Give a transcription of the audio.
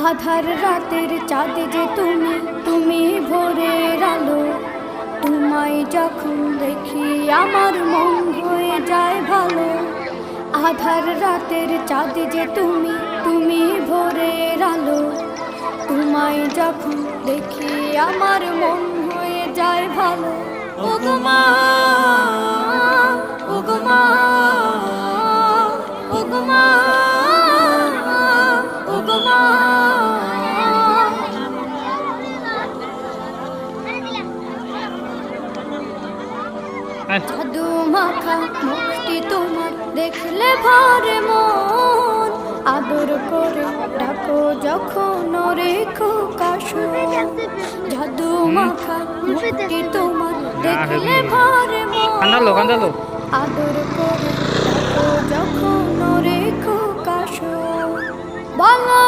আধার রাতের চাঁদ যে তুমি, তুমি ভোরের আলো। তোমায় যখন দেখি আমার মন হয়ে যায় ভালো। আধার রাতের চাঁদ যে তুমি, তুমি ভোরের আলো। তোমায় যখন দেখি আমার মন হয়ে যায় ভালো। ওগো মা, ওগো মা, ওগো মা, ওগো মা। জাদু মাখা মুখটি তোমার দেখলে ভরে মন। আদর করে ডাকো যখন রেখো কাশো। জাদু মাখা মুখটি তোমার দেখলে ভরে মন। আদর করে ডাকো যখন রেখো কাশো। বলো